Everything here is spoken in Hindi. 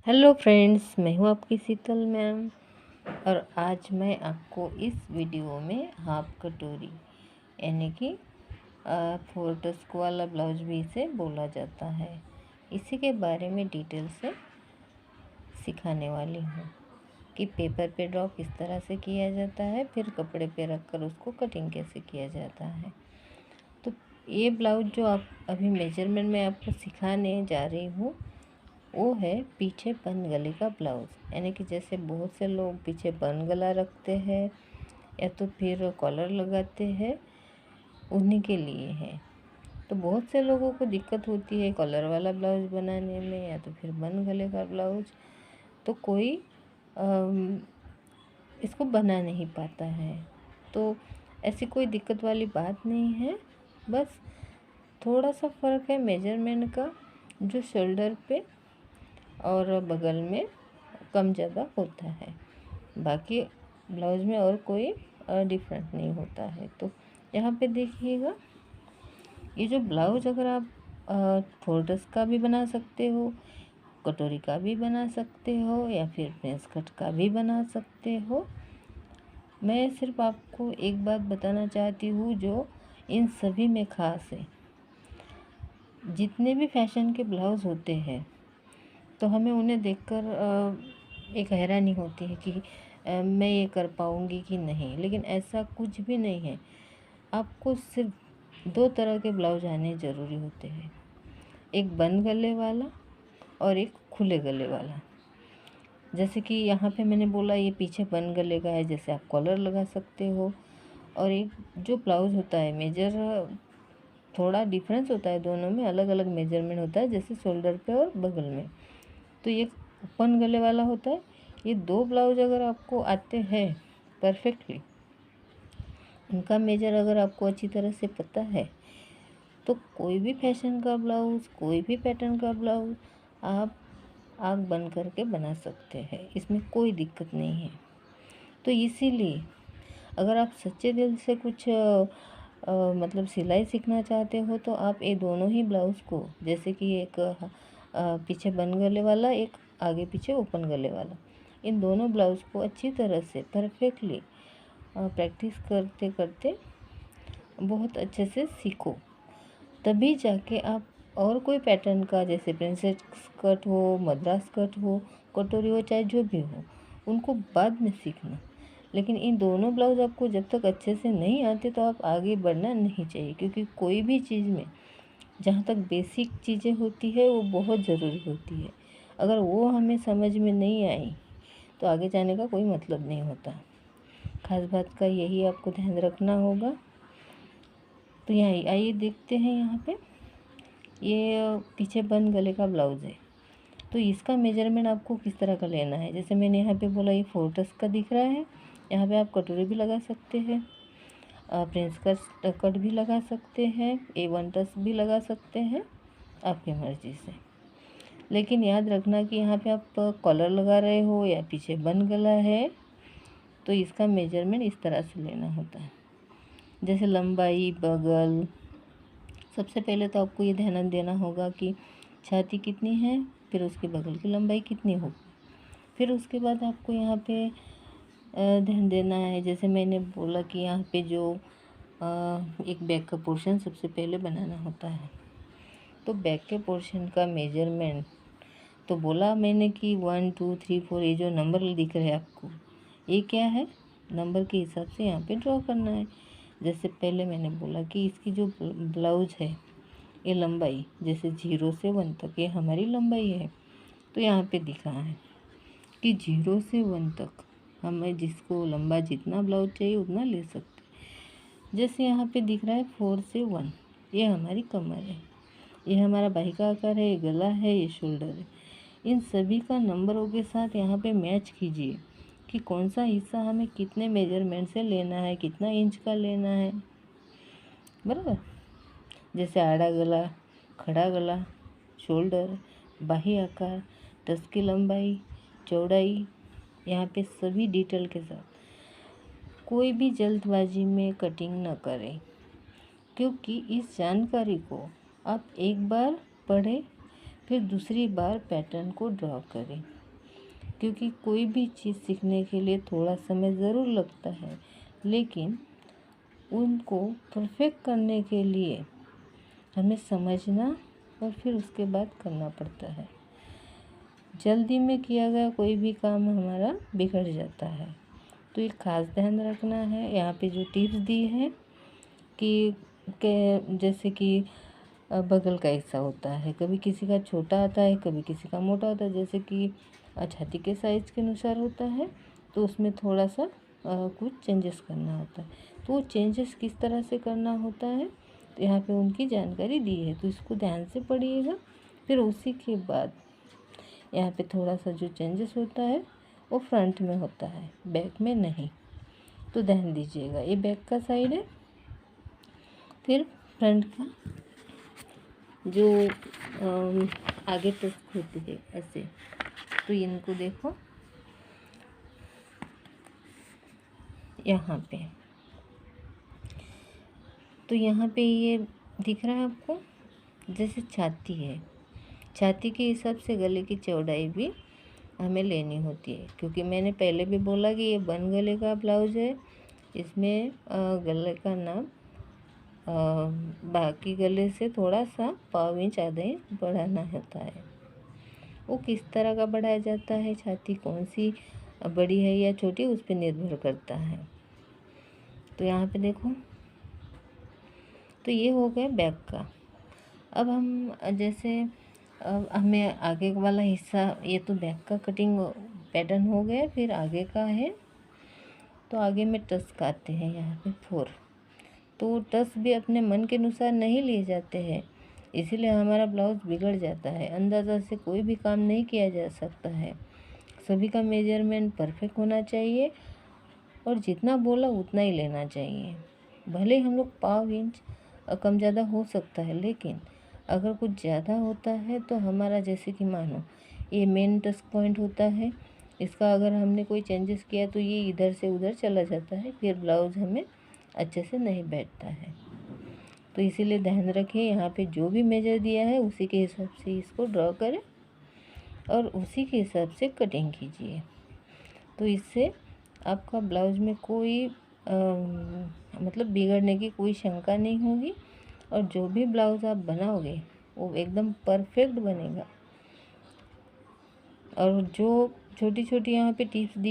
हेलो फ्रेंड्स, मैं हूँ आपकी शीतल मैम। और आज मैं आपको इस वीडियो में हाफ कटोरी यानी कि फोर्टस्क वाला ब्लाउज भी इसे बोला जाता है, इसी के बारे में डिटेल से सिखाने वाली हूँ कि पेपर पे ड्रॉ किस तरह से किया जाता है, फिर कपड़े पे रख कर उसको कटिंग कैसे किया जाता है। तो ये ब्लाउज जो आप अभी मेजरमेंट में आपको सिखाने जा रही हूँ वो है पीछे बन गले का ब्लाउज़। यानी कि जैसे बहुत से लोग पीछे बन गला रखते हैं या तो फिर कॉलर लगाते हैं, उन्हीं के लिए है। तो बहुत से लोगों को दिक्कत होती है कॉलर वाला ब्लाउज बनाने में या तो फिर बन गले का ब्लाउज, तो कोई इसको बना नहीं पाता है। तो ऐसी कोई दिक्कत वाली बात नहीं है, बस थोड़ा सा फ़र्क है मेजरमेंट का, जो शोल्डर पे और बगल में कम ज़्यादा होता है। बाकी ब्लाउज में और कोई डिफरेंट नहीं होता है। तो यहाँ पे देखिएगा, ये जो ब्लाउज अगर आप फोल्डर्स का भी बना सकते हो, कटोरी का भी बना सकते हो या फिर प्रिंस कट का भी बना सकते हो। मैं सिर्फ आपको एक बात बताना चाहती हूँ जो इन सभी में ख़ास है। जितने भी फैशन के ब्लाउज होते हैं तो हमें उन्हें देखकर एक हैरानी होती है कि मैं ये कर पाऊँगी कि नहीं, लेकिन ऐसा कुछ भी नहीं है। आपको सिर्फ दो तरह के ब्लाउज आने ज़रूरी होते हैं, एक बंद गले वाला और एक खुले गले वाला। जैसे कि यहाँ पे मैंने बोला ये पीछे बंद गले का है, जैसे आप कॉलर लगा सकते हो। और एक जो ब्लाउज होता है मेजर थोड़ा डिफरेंस होता है, दोनों में अलग अलग मेजरमेंट होता है, जैसे शोल्डर पे और बगल में। तो ये ओपन गले वाला होता है। ये दो ब्लाउज अगर आपको आते हैं परफेक्टली, उनका मेजर अगर आपको अच्छी तरह से पता है, तो कोई भी फैशन का ब्लाउज़, कोई भी पैटर्न का ब्लाउज़ आप आग बंद करके बना सकते हैं, इसमें कोई दिक्कत नहीं है। तो इसीलिए अगर आप सच्चे दिल से कुछ मतलब सिलाई सीखना चाहते हो तो आप ये दोनों ही ब्लाउज़ को, जैसे कि एक पीछे बंद गले वाला, एक आगे पीछे ओपन गले वाला, इन दोनों ब्लाउज़ को अच्छी तरह से परफेक्टली प्रैक्टिस करते करते बहुत अच्छे से सीखो, तभी जाके आप और कोई पैटर्न का, जैसे प्रिंसेस कट हो, मद्रास कट हो, कटोरी हो, चाहे जो भी हो, उनको बाद में सीखना। लेकिन इन दोनों ब्लाउज आपको जब तक अच्छे से नहीं आते तो आप आगे बढ़ना नहीं चाहिए, क्योंकि कोई भी चीज़ में जहाँ तक बेसिक चीज़ें होती है वो बहुत ज़रूरी होती है। अगर वो हमें समझ में नहीं आई तो आगे जाने का कोई मतलब नहीं होता। खास बात का यही आपको ध्यान रखना होगा। तो यहाँ आइए देखते हैं, यहाँ पे ये पीछे बंद गले का ब्लाउज़ है। तो इसका मेजरमेंट आपको किस तरह का लेना है, जैसे मैंने यहाँ पे बोला ये फोर्टस का दिख रहा है, यहाँ पे आप कटोरी भी लगा सकते हैं, प्रिंस कट भी लगा सकते हैं, A1 टस भी लगा सकते हैं, आपकी मर्ज़ी से। लेकिन याद रखना कि यहाँ पे आप कॉलर लगा रहे हो या पीछे बंद गला है, तो इसका मेजरमेंट इस तरह से लेना होता है। जैसे लंबाई, बगल, सबसे पहले तो आपको ये ध्यान देना होगा कि छाती कितनी है, फिर उसके बगल की लंबाई कितनी हो, फिर उसके बाद आपको यहाँ पे ध्यान देना है। जैसे मैंने बोला कि यहाँ पे जो एक बैक का पोर्शन सबसे पहले बनाना होता है, तो बैक के पोर्शन का मेजरमेंट तो बोला मैंने कि 1 2 3 4, ये जो नंबर दिख रहे हैं आपको, ये क्या है, नंबर के हिसाब से यहाँ पे ड्रॉ करना है। जैसे पहले मैंने बोला कि इसकी जो ब्लाउज है, ये लंबाई जैसे 0 से 1 तक ये हमारी लंबाई है। तो यहाँ पे दिखा है कि 0 से 1 तक हमें जिसको लंबा जितना ब्लाउज चाहिए उतना ले सकते। जैसे यहाँ पे दिख रहा है 4 से 1, ये हमारी कमर है, ये हमारा बाही का आकार है, ये गला है, ये शोल्डर है। इन सभी का नंबरों के साथ यहाँ पे मैच कीजिए कि कौन सा हिस्सा हमें कितने मेजरमेंट से लेना है, कितना इंच का लेना है, बराबर। जैसे आड़ा गला, खड़ा गला, शोल्डर, बाही आकार, टस की लंबाई, चौड़ाई, यहाँ पे सभी डिटेल के साथ। कोई भी जल्दबाजी में कटिंग न करें, क्योंकि इस जानकारी को आप एक बार पढ़ें, फिर दूसरी बार पैटर्न को ड्रॉ करें, क्योंकि कोई भी चीज़ सीखने के लिए थोड़ा समय ज़रूर लगता है, लेकिन उनको परफेक्ट करने के लिए हमें समझना और फिर उसके बाद करना पड़ता है। जल्दी में किया गया कोई भी काम हमारा बिगड़ जाता है। तो ये खास ध्यान रखना है। यहाँ पे जो टिप्स दी है कि जैसे कि बगल का हिस्सा होता है, कभी किसी का छोटा आता है, कभी किसी का मोटा होता है। जैसे कि छाती के साइज़ के अनुसार होता है, तो उसमें थोड़ा सा कुछ चेंजेस करना होता है। तो वो चेंजेस किस तरह से करना होता है, तो यहाँ पे उनकी जानकारी दी है, तो इसको ध्यान से पढ़िएगा। फिर उसी के बाद यहाँ पे थोड़ा सा जो चेंजेस होता है वो फ्रंट में होता है, बैक में नहीं, तो ध्यान दीजिएगा। ये बैक का साइड है। फिर फ्रंट का जो आगे तक होती है ऐसे, तो इनको देखो यहाँ पे, तो यहाँ पे ये दिख रहा है आपको, जैसे छाती है, छाती के हिसाब से गले की चौड़ाई भी हमें लेनी होती है। क्योंकि मैंने पहले भी बोला कि ये बन गले का ब्लाउज है, इसमें गले का नाप बाकी गले से थोड़ा सा पाव इंच आधा इंच बढ़ाना होता है। वो किस तरह का बढ़ाया जाता है, छाती कौन सी बड़ी है या छोटी, उस पर निर्भर करता है। तो यहाँ पे देखो, तो ये हो गया बैक का। अब हम जैसे हमें आगे वाला हिस्सा, ये तो बैक का कटिंग पैटर्न हो गया। फिर आगे का है, तो आगे में टस काटते हैं यहाँ पे 4। तो टस भी अपने मन के अनुसार नहीं लिए जाते हैं, इसीलिए हमारा ब्लाउज बिगड़ जाता है। अंदाज़ा से कोई भी काम नहीं किया जा सकता है। सभी का मेजरमेंट परफेक्ट होना चाहिए और जितना बोला उतना ही लेना चाहिए। भले हम लोग पाव इंच कम ज़्यादा हो सकता है, लेकिन अगर कुछ ज़्यादा होता है तो हमारा, जैसे कि मानो ये मेन टच पॉइंट होता है, इसका अगर हमने कोई चेंजेस किया तो ये इधर से उधर चला जाता है, फिर ब्लाउज़ हमें अच्छे से नहीं बैठता है। तो इसीलिए ध्यान रखें, यहाँ पे जो भी मेजर दिया है उसी के हिसाब से इसको ड्रॉ करें और उसी के हिसाब से कटिंग कीजिए। तो इससे आपका ब्लाउज में कोई मतलब बिगड़ने की कोई शंका नहीं होगी, और जो भी ब्लाउज़ आप बनाओगे वो एकदम परफेक्ट बनेगा। और जो छोटी छोटी यहाँ पे टिप्स दी